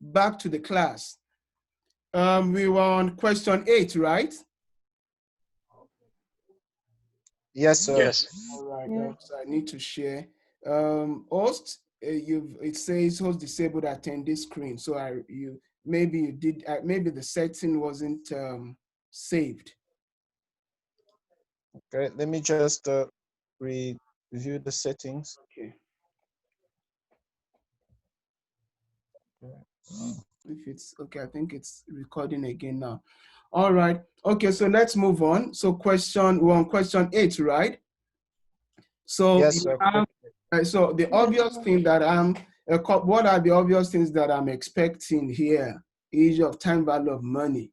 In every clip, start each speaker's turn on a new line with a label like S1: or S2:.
S1: back to the class. We were on question 8, right?
S2: Yes, sir.
S3: Yes.
S1: All right.
S4: Yeah.
S1: So I need to share. Host, it says host disabled attendee screen. So maybe you did maybe the setting wasn't saved.
S2: Okay, let me just review the settings.
S1: Okay. If it's okay, I think it's recording again now. All right. Okay, so let's move on. So we're on question 8, right? So
S2: Yes,
S1: you
S2: sir.
S1: have, so the obvious thing that what are the obvious things that I'm expecting here? Issue of time value of money.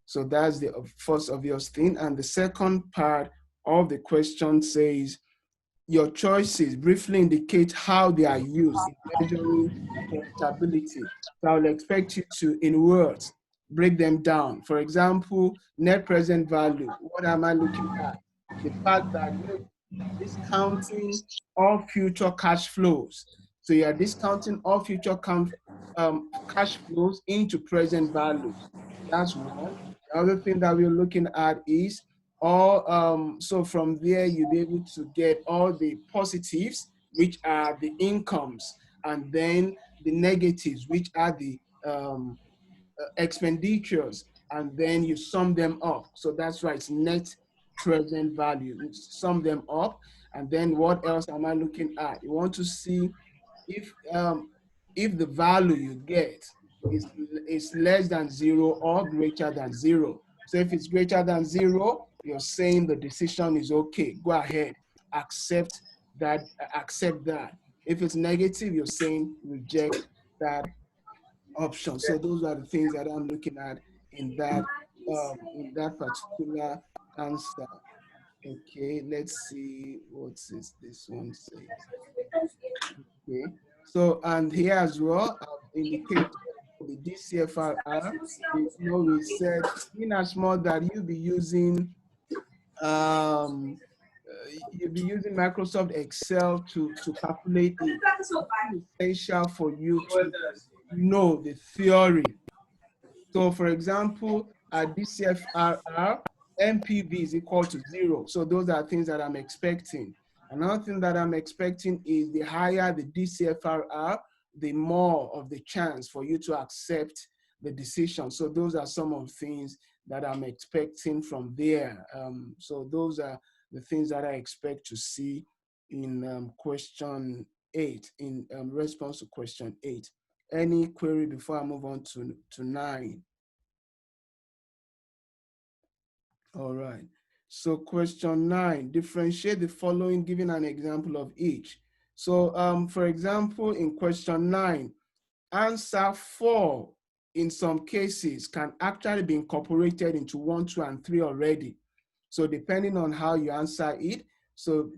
S1: So that's the first obvious thing. And the second part of the question says, your choices briefly indicate how they are used in measuring profitability. So I'll expect you to, in words, break them down. For example, net present value. What am I looking at? The fact that you're discounting all future cash flows. So you are discounting all future cash flows into present values. That's one. The other thing that we're looking at is so from there you'll be able to get all the positives, which are the incomes, and then the negatives, which are the expenditures, and then you sum them up. So that's right, it's net present value. You sum them up, and then what else am I looking at? You want to see if the value you get is less than 0 or greater than 0. So if it's greater than 0, you're saying the decision is okay. Go ahead, accept that. If it's negative, you're saying reject that option. So those are the things that I'm looking at in that particular answer. Okay, let's see what is this one says. Okay, so and here as well, I've indicated the DCFRR. We said in as much that you'll be using Microsoft Excel to calculate it. It's essential for you to know the theory. So for example, at DCFRR, MPV is equal to 0. So those are things that I'm expecting. Another thing that I'm expecting is the higher the DCFRR, the more of the chance for you to accept the decision. So those are some of the things that I'm expecting from there. So those are the things that I expect to see in question 8, in response to question 8. Any query before I move on to 9? All right. So question 9, differentiate the following, giving an example of each. So for example, in question 9, answer 4 in some cases can actually be incorporated into 1, 2, and 3 already. So depending on how you answer it, so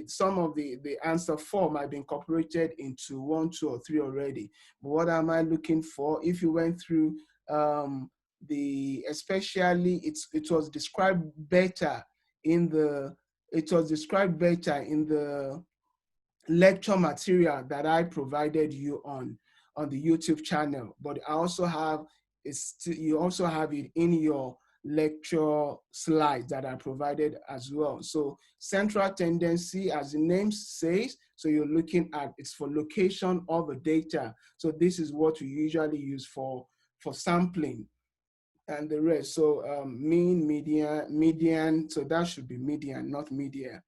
S1: some of the answer 4 might be incorporated into 1, 2, or 3 already. But what am I looking for? If you went through especially it was described better in the lecture material that I provided you on the YouTube channel, but I also have you also have it in your lecture slides that are provided as well. So central tendency, as the name says, so you're looking at it's for location of the data. So this is what we usually use for sampling and the rest. So mean, median, so that should be median, not media.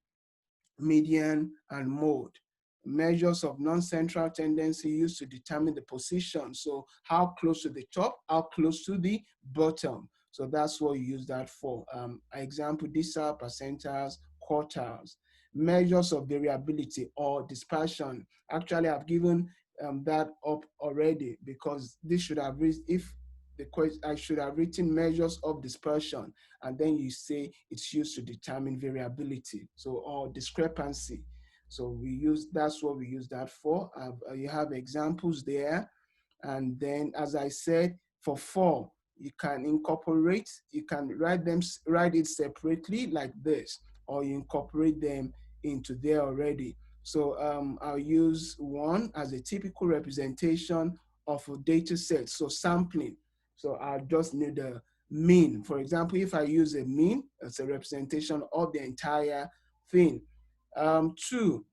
S1: Median and mode. Measures of non-central tendency used to determine the position. So how close to the top, how close to the bottom. So that's what you use that for. Example, decile, percentiles, quartiles. Measures of variability or dispersion. Actually, I've given that up already because this should have reached, if the question, I should have written measures of dispersion, and then you say it's used to determine variability, so or discrepancy. So that's what we use that for. You have examples there. And then, as I said, for 4, you can incorporate, you can write it separately like this, or you incorporate them into there already. So I'll use 1 as a typical representation of a data set, so sampling. So I just need a mean. For example, if I use a mean, it's a representation of the entire thing. Two,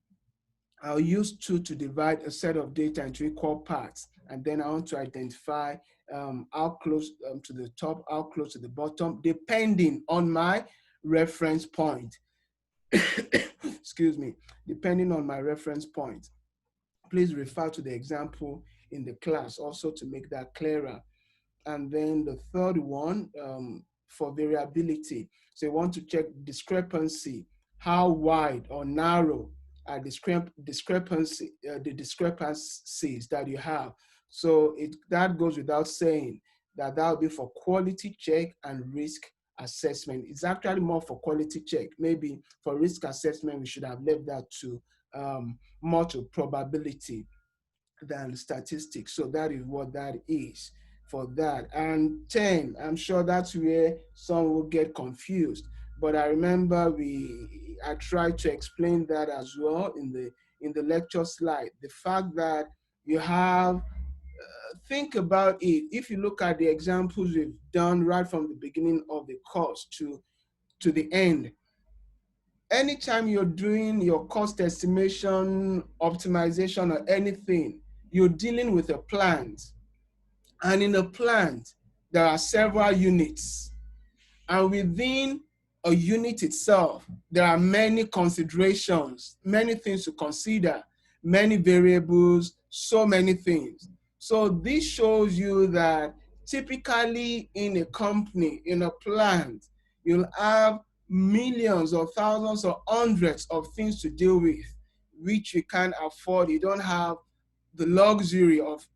S1: I'll use two to divide a set of data into equal parts. And then I want to identify how close to the top, how close to the bottom, depending on my reference point. Excuse me, depending on my reference point. Please refer to the example in the class also to make that clearer. And then the third one, for variability. So you want to check discrepancy, how wide or narrow are the discrepancies that you have. So that goes without saying that will be for quality check and risk assessment. It's actually more for quality check. Maybe for risk assessment, we should have left that to more to probability than statistics. So that is what that is for that. And 10, I'm sure that's where some will get confused. But I remember I tried to explain that as well in the lecture slide. The fact that you have, think about it. If you look at the examples we've done right from the beginning of the course to the end, anytime you're doing your cost estimation, optimization, or anything, you're dealing with a plant. And in a plant, there are several units. And within a unit itself, there are many considerations, many things to consider, many variables, so many things. So this shows you that typically in a company, in a plant, you'll have millions or thousands or hundreds of things to deal with, which you can't afford. You don't have the luxury of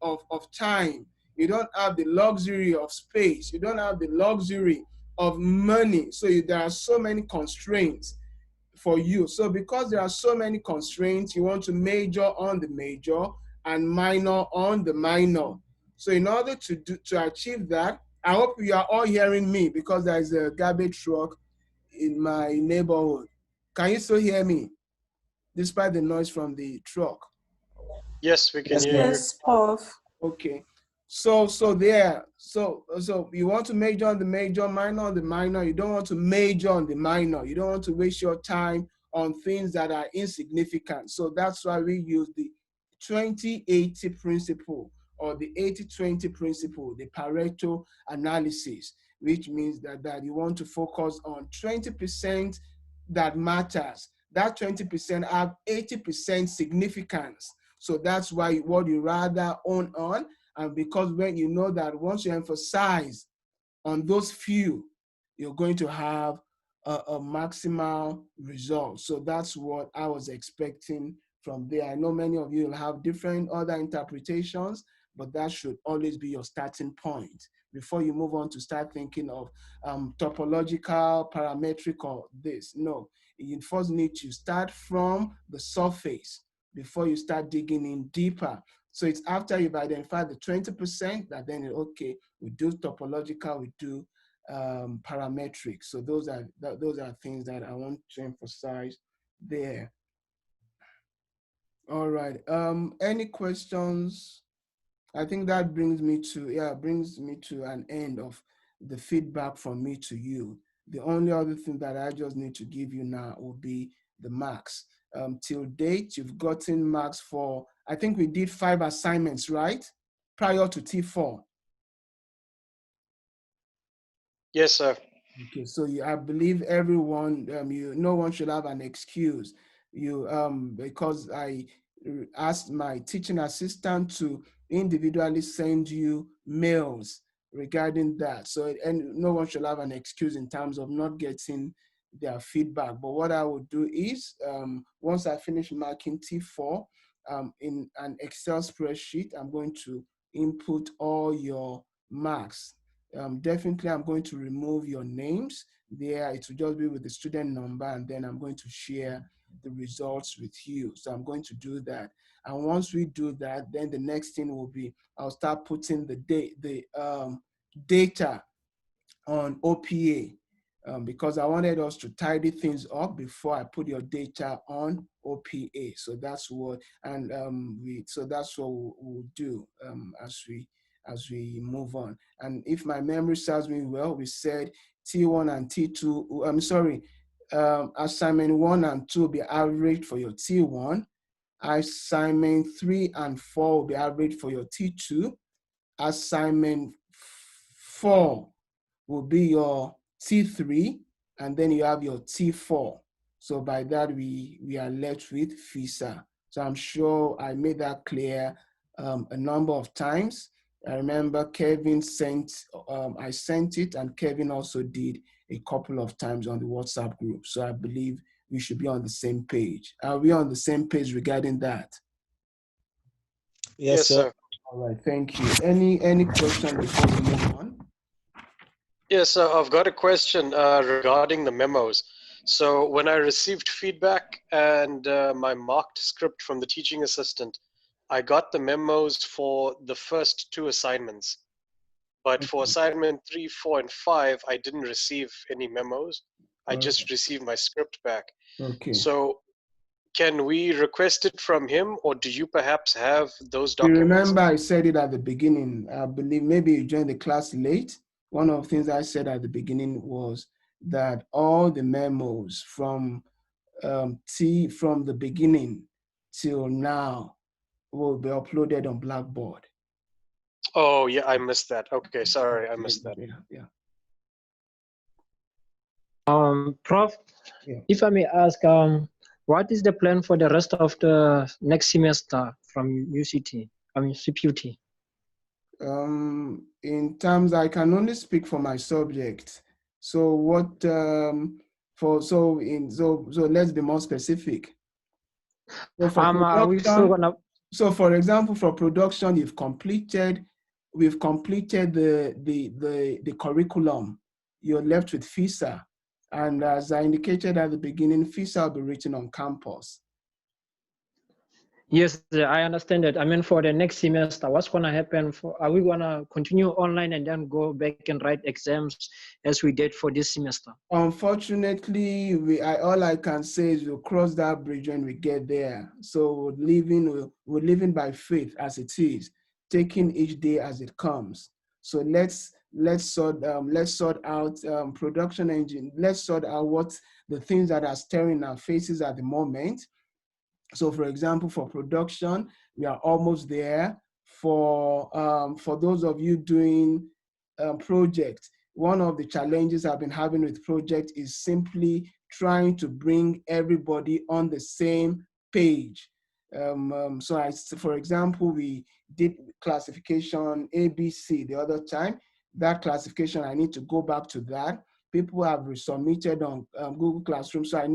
S1: time. You don't have the luxury of space. You don't have the luxury of money. So there are so many constraints for you. So because there are so many constraints, you want to major on the major and minor on the minor. So in order to achieve that, I hope you are all hearing me because there is a garbage truck in my neighborhood. Can you still hear me despite the noise from the truck?
S3: Yes, we can
S2: Yes,
S3: hear
S2: sir.
S3: you.
S4: Yes, Prof.
S1: Okay. So you want to major on the major, minor on the minor. You don't want to major on the minor. You don't want to waste your time on things that are insignificant. So that's why we use the 20-80 principle or the 80-20 principle, the Pareto analysis, which means that you want to focus on 20% that matters. That 20% have 80% significance. So that's why what you rather own on. And because when you know that once you emphasize on those few, you're going to have a maximal result. So that's what I was expecting from there. I know many of you will have different other interpretations, but that should always be your starting point before you move on to start thinking of topological, parametric, or this. No, you first need to start from the surface before you start digging in deeper. So it's after you've identified the 20% that then, okay, we do topological, we do parametric. So those are things that I want to emphasize there. All right. Any questions? I think that brings me to an end of the feedback from me to you. The only other thing that I just need to give you now will be the marks. Till date, you've gotten marks for, I think we did 5 assignments, right? Prior to T4.
S3: Yes, sir.
S1: Okay, so I believe everyone, no one should have an excuse. Because I asked my teaching assistant to individually send you mails regarding that. So, and no one should have an excuse in terms of not getting their feedback. But what I would do is, once I finish marking T4 in an Excel spreadsheet, I'm going to input all your marks. Definitely, I'm going to remove your names there. It will just be with the student number, and then I'm going to share the results with you. So I'm going to do that. And once we do that, then the next thing will be, I'll start putting the data on OPA. because I wanted us to tidy things up before I put your data on OPA. So that's what, and so that's what we'll do as we move on. And if my memory serves me well, we said T1 and T2. I'm sorry, assignment 1 and 2 will be averaged for your T1. Assignment 3 and 4 will be averaged for your T2. Assignment 4 will be your T3, and then you have your T4. So by that, we are left with FISA. So I'm sure I made that clear a number of times. I remember Kevin I sent it, and Kevin also did a couple of times on the WhatsApp group. So I believe we should be on the same page. Are we on the same page regarding that?
S2: Yes, sir.
S1: All right, thank you. Any question before we move on?
S3: Yes, I've got a question regarding the memos. So when I received feedback and my marked script from the teaching assistant, I got the memos for the first 2 assignments. But for assignment 3, 4, and 5, I didn't receive any memos. I just received my script back.
S1: Okay.
S3: So can we request it from him, or do you perhaps have those
S1: You
S3: documents?
S1: remember I said it at the beginning. I believe maybe you joined the class late. One of the things I said at the beginning was that all the memos from from the beginning till now will be uploaded on Blackboard.
S3: Oh, yeah, I missed that. Okay, sorry, I missed that.
S1: Yeah.
S4: Prof,
S1: Yeah.
S4: if I may ask, what is the plan for the rest of the next semester from UCT, CPUT?
S1: In terms, I can only speak for my subject. So what so let's be more specific. So for
S4: Are we still gonna?
S1: So for example, for production, we've completed the curriculum. You're left with FISA. And as I indicated at the beginning, FISA will be written on campus.
S4: Yes, I understand that. I mean, for the next semester, what's going to happen? Are we going to continue online and then go back and write exams as we did for this semester?
S1: Unfortunately, all I can say is we'll cross that bridge when we get there. So we're living by faith as it is, taking each day as it comes. So let's sort out production engine. Let's sort out what the things that are staring our faces at the moment. So for example, for production, we are almost there. For those of you doing projects, one of the challenges I've been having with project is simply trying to bring everybody on the same page. For example, we did classification ABC the other time. That classification, I need to go back to that. People have resubmitted on Google Classroom, so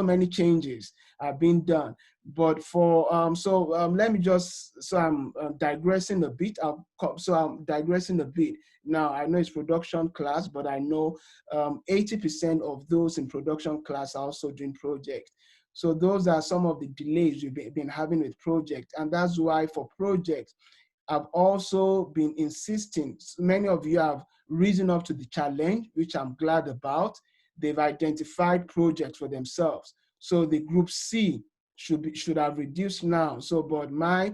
S1: many changes are being done. But for let me just I'm digressing a bit. I'm digressing a bit. Now I know it's production class, but I know 80% of those in production class are also doing projects. So those are some of the delays we've been having with projects, and that's why for projects, I've also been insisting. Many of you have risen up to the challenge, which I'm glad about. They've identified projects for themselves. So the group C should have reduced now. So, but my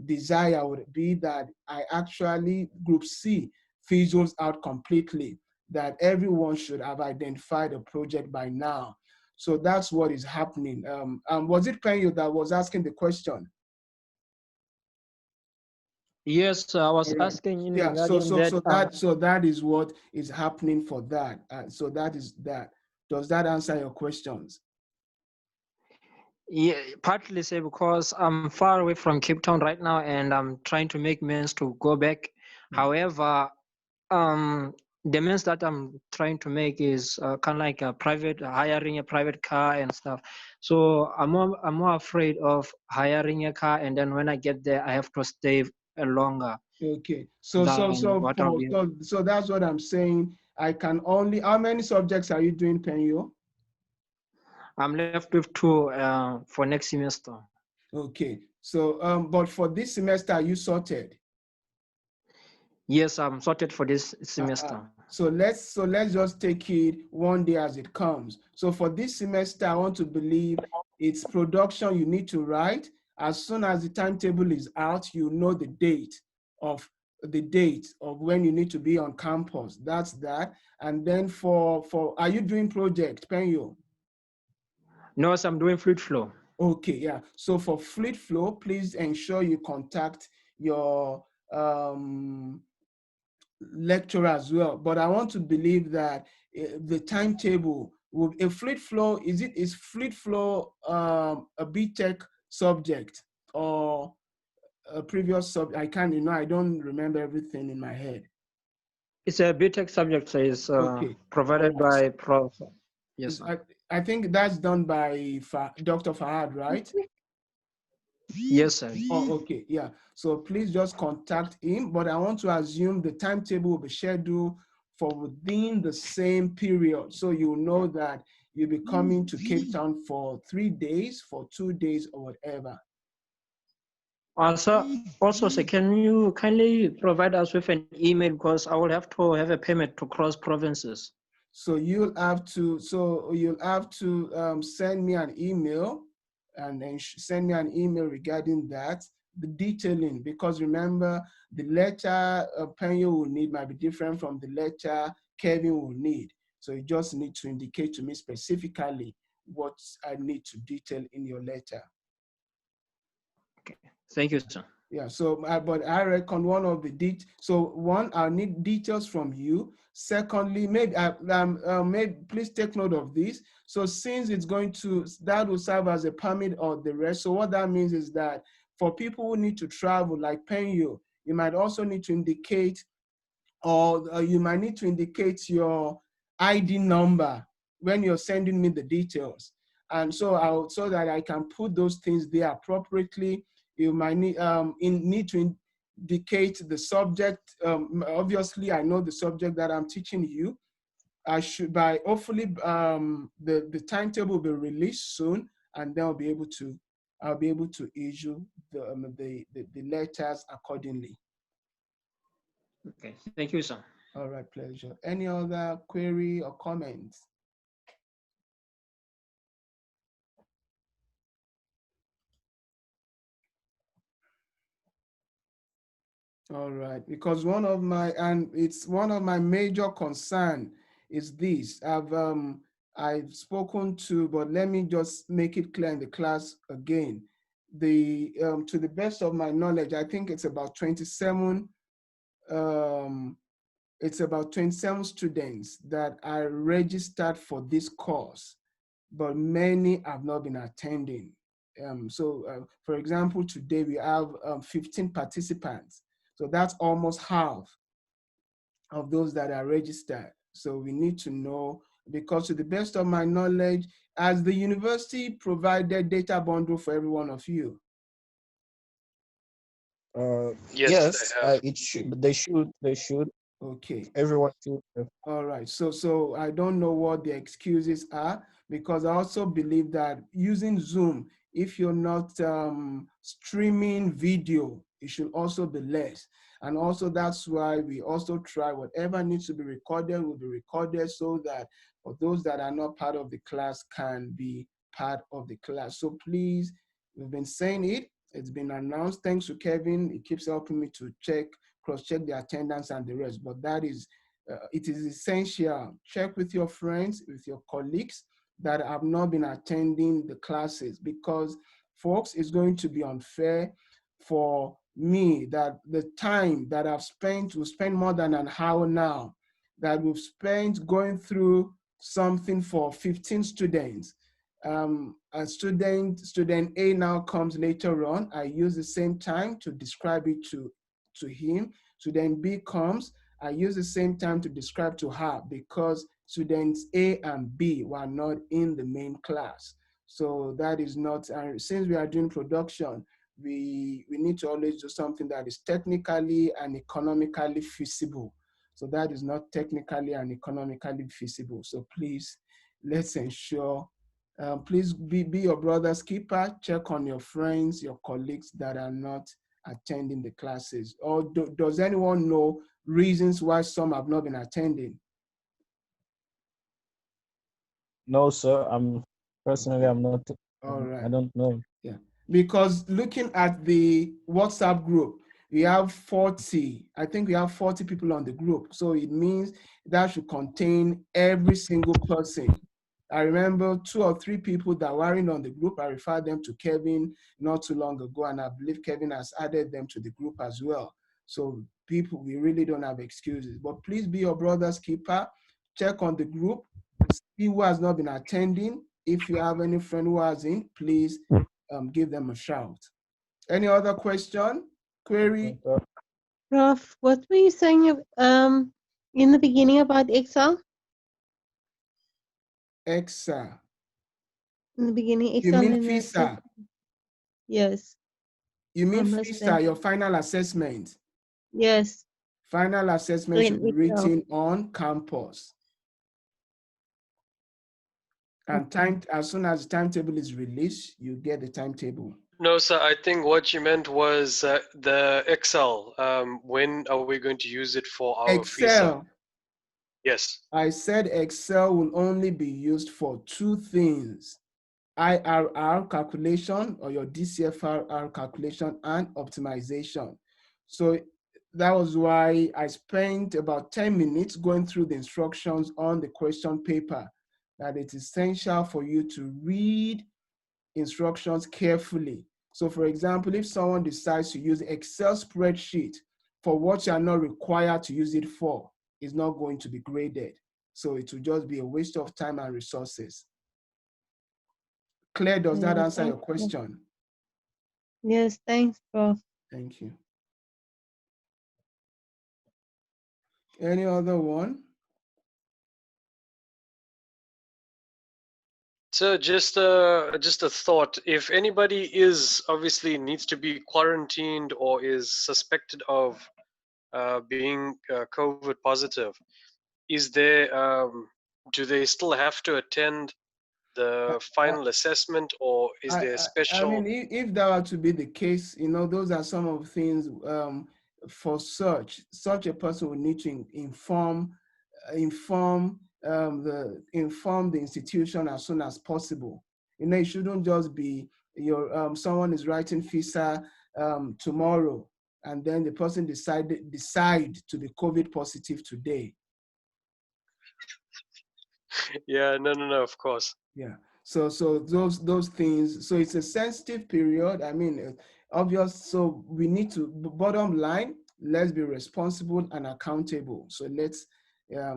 S1: desire would be that I actually group C fizzles out completely. That everyone should have identified a project by now. So that's what is happening. Was it Penyo that was asking the question?
S4: Yes, I was asking in regarding that.
S1: So that is what is happening for that. So that is that. Does that answer your questions?
S4: Yeah, partly say because I'm far away from Cape Town right now, and I'm trying to make means to go back. However, the means that I'm trying to make is kind of like hiring a private car and stuff. So I'm more afraid of hiring a car, and then when I get there, I have to stay longer.
S1: Okay. So that's what I'm saying. I can only. How many subjects are you doing, Penyo?
S4: I'm left with 2 for next semester.
S1: Okay. So but for this semester, are you sorted?
S4: Yes, I'm sorted for this semester.
S1: So let's just take it one day as it comes. So for this semester, I want to believe it's production you need to write. As soon as the timetable is out, you know the date of when you need to be on campus. That's that. And then for are you doing project, Penyo?
S4: No, so I'm doing fluid flow.
S1: Okay, yeah. So for fluid flow, please ensure you contact your lecturer as well. But I want to believe that the timetable will a fluid flow, is fluid flow a BTech subject or a previous subject? I can't, I don't remember everything in my head.
S4: It's a BTech subject, so it's
S1: Okay.
S4: provided by Prof. Yes, sir.
S1: I think that's done by Dr. Fahad, right?
S4: Yes, sir.
S1: Oh, okay, yeah. So please just contact him, but I want to assume the timetable will be scheduled for within the same period. So you know that you'll be coming to Cape Town for 3 days, for 2 days, or whatever.
S4: Also, sir, can you kindly provide us with an email, because I will have to have a payment to cross provinces.
S1: So you'll have to send me an email, and then send me an email regarding that, the detailing, because remember the letter Penyo will need might be different from the letter Kevin will need. So you just need to indicate to me specifically what I need to detail in your letter.
S4: Okay, thank you, sir.
S1: Yeah, so but I reckon one of the so one, I need details from you. Secondly, maybe maybe please take note of this. So since it's going to, that will serve as a permit or the rest. So what that means is that for people who need to travel, like Penyo, you might also need to indicate, or you might need to indicate your ID number when you're sending me the details. And so so that I can put those things there appropriately. You might need to indicate the subject. Obviously, I know the subject that I'm teaching you. I should, by hopefully the timetable will be released soon, and then I'll be able to issue the letters accordingly.
S4: Okay, thank you, sir.
S1: All right, pleasure. Any other query or comments? All right, because it's one of my major concern is this. I've spoken to, but let me just make it clear in the class again. To the best of my knowledge, I think it's about 27 students that are registered for this course, but many have not been attending. For example, today we have 15 participants. So that's almost half of those that are registered. So we need to know, because to the best of my knowledge, as the university provided data bundle for every one of you.
S3: Yes, they have.
S2: It should. They should.
S1: Okay.
S2: Everyone should.
S1: All right. So I don't know what the excuses are, because I also believe that using Zoom, if you're not streaming video, it should also be less. And also that's why we also try whatever needs to be recorded will be recorded, so that for those that are not part of the class can be part of the class. So please, we've been saying it. It's been announced. Thanks to Kevin. He keeps helping me to cross-check the attendance and the rest. But that is, it is essential. Check with your friends, with your colleagues that have not been attending the classes, because folks, it's going to be unfair for me that the time that I've spent, will spend more than an hour now, that we've spent going through something for 15 students. Student A now comes later on. I use the same time to describe it to him. Student B comes. I use the same time to describe to her, because students A and B were not in the main class. So that is not, since we are doing production, we need to always do something that is technically and economically feasible. So that is not technically and economically feasible. So please, let's ensure, please be your brother's keeper. Check on your friends, your colleagues that are not attending the classes. Or does anyone know reasons why some have not been attending?
S2: No, sir. Personally, I'm not.
S1: All right.
S2: I don't know.
S1: Yeah, because looking at the WhatsApp group, we have 40, I think we have 40 people on the group. So it means that should contain every single person. I remember 2 or 3 people that weren't on the group. I referred them to Kevin not too long ago, and I believe Kevin has added them to the group as well. So people, we really don't have excuses. But please be your brother's keeper. Check on the group, see who has not been attending. If you have any friend who hasn't, please give them a shout. Any other question, query?
S5: Prof, what were you saying in the beginning about Excel?
S1: EXA.
S5: In the beginning,
S1: You
S5: Excel
S1: mean
S5: in the
S1: FISA?
S5: yes.
S1: You mean
S5: I missed
S1: FISA,
S5: that.
S1: your final assessment?
S5: Yes.
S1: Final assessment should
S5: In
S1: be
S5: Excel.
S1: written on campus. And time, as soon as the timetable is released, you get the timetable.
S3: No, sir. I think what you meant was the Excel. When are we going to use it for our FISA?
S1: Excel.
S3: Yes.
S1: I said Excel will only be used for 2 things: IRR calculation, or your DCFRR calculation, and optimization. So that was why I spent about 10 minutes going through the instructions on the question paper, that it's essential for you to read instructions carefully. So for example, if someone decides to use Excel spreadsheet for what you are not required to use it for, it's not going to be graded. So it will just be a waste of time and resources. Claire, does that answer your question?
S5: Yes, thanks, Prof.
S1: Thank you. Any other one?
S3: So just a thought. If anybody is obviously needs to be quarantined or is suspected of being COVID positive, is there do they still have to attend the final assessment, or is there a
S1: I
S3: special?
S1: mean, if that were to be the case, you know, those are some of the things for such a person would need to inform the institution as soon as possible. You know, it shouldn't just be your someone is writing FISA tomorrow, and then the person decide to be COVID positive today.
S3: Yeah, no, of course.
S1: Yeah. So those things. So it's a sensitive period. I mean, obvious. So we need to. Bottom line, let's be responsible and accountable. So let's.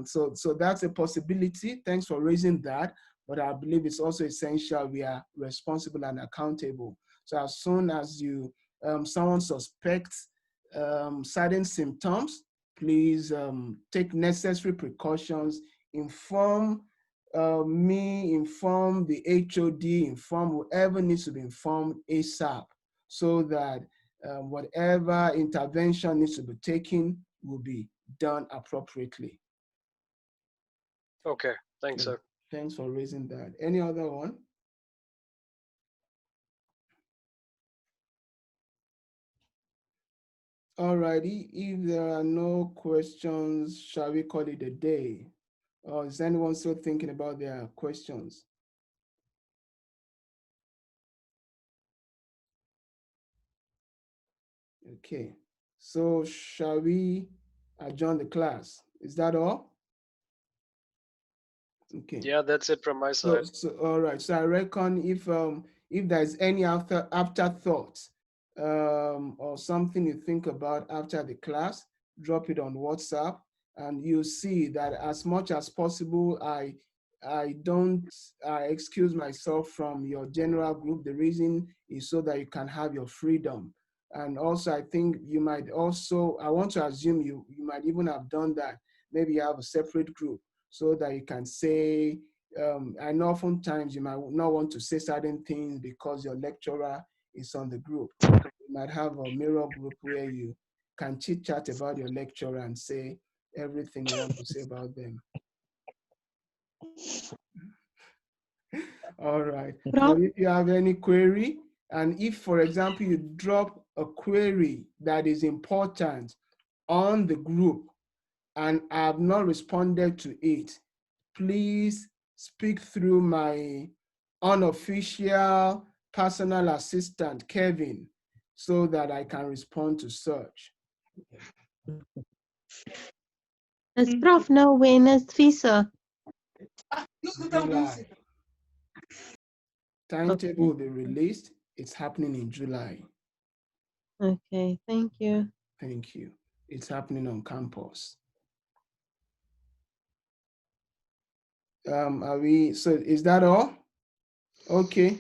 S1: So that's a possibility. Thanks for raising that. But I believe it's also essential we are responsible and accountable. So as soon as someone suspects certain symptoms, please take necessary precautions. Inform me, inform the HOD, inform whoever needs to be informed ASAP, so that whatever intervention needs to be taken will be done appropriately.
S3: Okay, thanks,
S1: Yeah.
S3: sir.
S1: Thanks for raising that. Any other one? Alrighty, if there are no questions, shall we call it a day? Or is anyone still thinking about their questions? Okay, so shall we adjourn the class? Is that all? Okay.
S3: Yeah, that's it from my
S1: So,
S3: side.
S1: all right. So I reckon if there's any afterthought or something you think about after the class, drop it on WhatsApp, and you'll see that as much as possible, I don't excuse myself from your general group. The reason is so that you can have your freedom. And also, I think you might also, I want to assume you might even have done that. Maybe you have a separate group so that you can say, I know oftentimes you might not want to say certain things because your lecturer is on the group. You might have a mirror group where you can chit chat about your lecturer and say everything you want to say about them. All right. But if you have any query, and if, for example, you drop a query that is important on the group, and I have not responded to it, please speak through my unofficial personal assistant, Kevin, so that I can respond to search.
S5: Does Prof know when is visa?
S1: July. Timetable will be released. It's happening in July.
S5: Okay, thank you.
S1: Thank you. It's happening on campus. So is that all? Okay.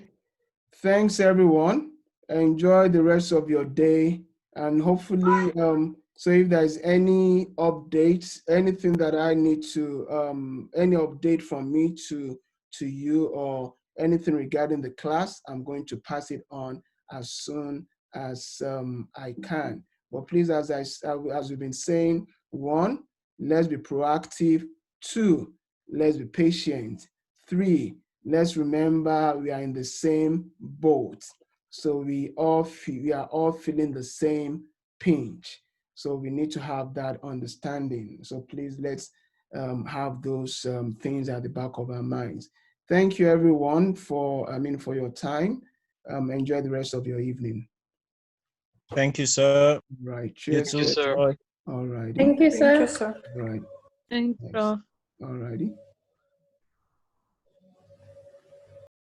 S1: Thanks everyone. Enjoy the rest of your day, and hopefully, so if there's any updates, anything that I need to, any update from me to you, or anything regarding the class, I'm going to pass it on as soon as I can. But please, as we've been saying, 1, let's be proactive. 2, let's be patient. 3, let's remember we are in the same boat. So we are all feeling the same pinch. So we need to have that understanding. So please, let's have those things at the back of our minds. Thank you everyone for your time. Enjoy the rest of your evening.
S2: Thank you, sir.
S1: Right.
S2: You
S1: Cheers.
S2: too.
S3: sir.
S2: Bye.
S1: All righty.
S6: Thank you, sir.
S1: Right.
S5: Thanks, Prof.
S1: All righty.